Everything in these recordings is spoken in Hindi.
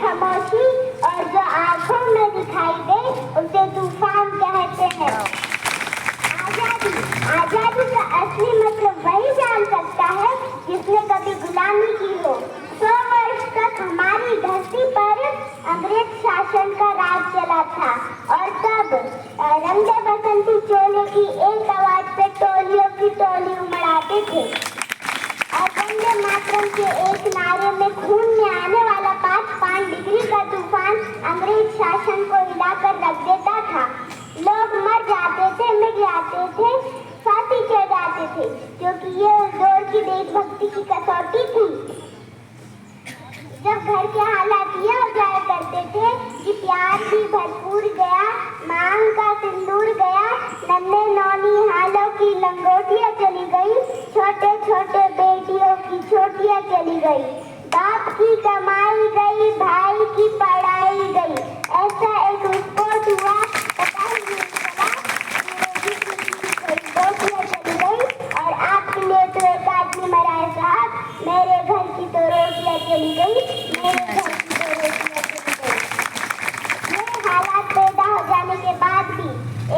खामोशी और जो आंखों में दिखाई दे उसे तूफान कहते हैं। आजादी आजादी का असली मतलब वही जान सकता है जिसने कभी गुलामी की हो। 100 वर्ष तक हमारी धरती पर अंग्रेज शासन का राज चला था और तब रंगे बसंती चोले की एक आवाज पे टोलियों की टोली उमड़ाते थे और वंदे मातरम के एक नारे में खून में आने वाला 5 डिग्री का तूफान अंग्रेज शासन को हिलाकर रख देता था। लोग मर जाते थे, मिट जाते थे, फांसी चढ़ जाते थे, क्योंकि ये उस दौर की देशभक्ति की कसौटी थी। जब घर के हालात ये हो जाया करते थे कि प्यार भी भरपूर गया, मांग का सिंदूर गया, नन्हे नौनी हालों की लंगोटियां चली गई, छोटे छोटे बेटियों की छोटियां चली गई, बाप की कमाई गई, भाई की पढ़ाई गई, ऐसा एक विस्फोट हुआ, पता ही नहीं चला, बेटियां चली गई और आपके लिए तो एक आदमी मरा है साहब, मेरे घर की तो रोटियां चली गई, मेरे घर की तो रोटियां चली गई। ये हालात पैदा हो जाने के बाद भी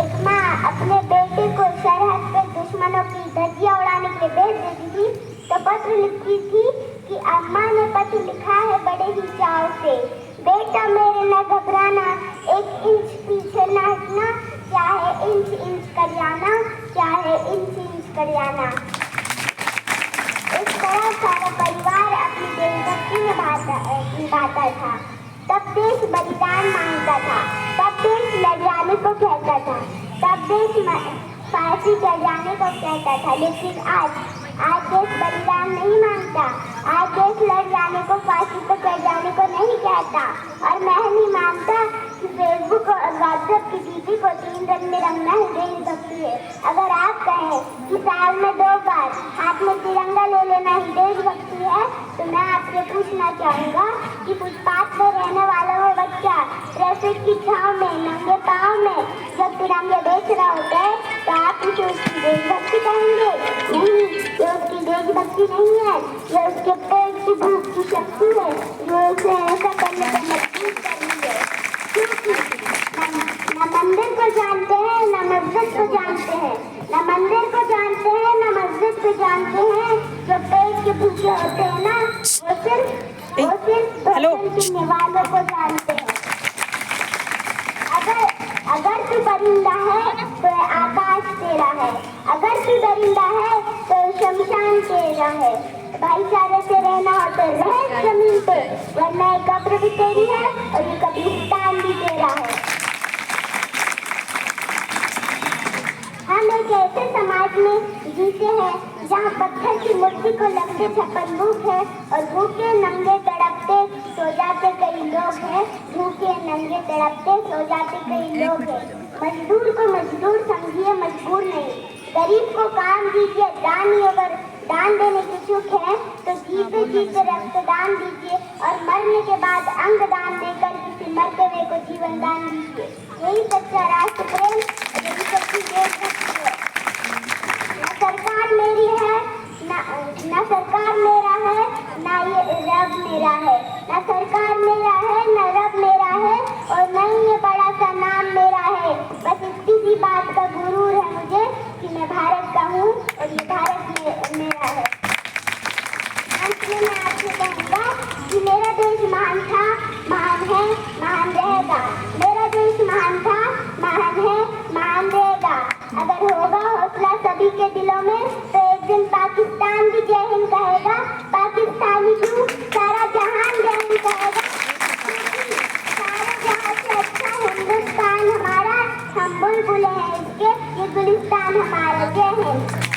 एक माँ अपने बेटे को सरहद पे दुश्मनों की धज्जियां उड़ाने के लिए भेज देती थी तो पत्र लिखती थी कि अम्मा ने पत्र लिखा है बड़े ही चाव से, बेटा मेरे न घबराना, 1 इंच पीछे न हटना, चाहे इंच इंच कर जाना, चाहे इंच इंच कर जाना। इस तरह सारा परिवार अपनी देशभक्ति निभाता था। तब देश बलिदान मांगता था, तब देश लड़ जाने को कहता था, तब देश फांसी चढ़ जाने को कहता था। लेकिन आज देश बलिदान नहीं मांगता, आज देश लड़ जाने को, फांसी पर चढ़ जाने को नहीं कहता। और मैं नहीं मानता कि फेसबुक और व्हाट्सएप की डीपी को 3 रंग में रंगना ही देशभक्ति है। अगर आप कहें कि साल में 2 बार हाथ में तिरंगा ले लेना ही देशभक्ति है तो मैं आपसे पूछना चाहूँगा कि फुटपाथ पर रहने वाला वो बच्चा ट्रैफिक की छांव में नंगे पाँव में जब तिरंगे बेच रहा होता है तो आप उसे उसकी देशभक्ति कहेंगे? नहीं, ये उसकी देशभक्ति नहीं है, ये उसके पेट की भूख की शक्ति है जो उसे ऐसा करने पर मजबूर कर रही है। न मंदिर को जानते हैं, न मस्जिद को जानते हैं, न मंदिर को जानते हैं, न मस्जिद को जानते हैं, जो पेट के भूखे होते हैं ना, वो सिर्फ भोजन पीने वालों को जानते हैं। अगर तू परिंदा है तो आकाश तेरा है, अगर तू दरिंदा है तो शमशान तेरा है। भाईचारे से रहना हो तो रह जमीन पे, वरना ये कब्र भी तेरी है और ये कब्रिस्तान भी तेरा है। हम एक ऐसे समाज में जीते हैं जहाँ पत्थर की मूर्ति को लगते 56 भूख है और भूखे नंगे तड़पते सो जाते कई लोग हैं, भूखे नंगे तड़पते सो जाते कई लोग हैं। मजदूर को मजदूर समझिए, मजबूर नहीं। गरीब को काम दीजिए, दान ही अगर दान देने की चूक है तो जीते जीते रक्तदान दीजिए और मरने के बाद अंग दान देकर किसी मरते हुए को जीवन दान दीजिए। यही सच्चा राष्ट्र प्रेम, यही सच्ची देशभक्ति है। न सरकार मेरी है, न सरकार मेरा है, न ये रब मेरा है, न सरकार मेरा है, न रब मेरा है और न ही ये बड़ा सा नाम मेरा है। बस इतनी सी बात का गुरूर है मुझे कि मैं भारत का हूँ और ये भारत मेरा है। अंत में मैं आपसे कहूँगा कि मेरा देश महान था, महान है, महान रहेगा। मेरा देश महान था, महान है, महान रहेगा। अगर होगा हौसला सभी के दिलों में तो एक दिन पाकिस्तान भी जय हिंद कहेगा, पाकिस्तानी क्यों सारा जहान जय हिंद कहेगा। सारे जहां से अच्छा हिंदुस्तान हमारा, हम बुलबुल हैं इसके, ये गुलिस्तान हमारा। जय हिंद।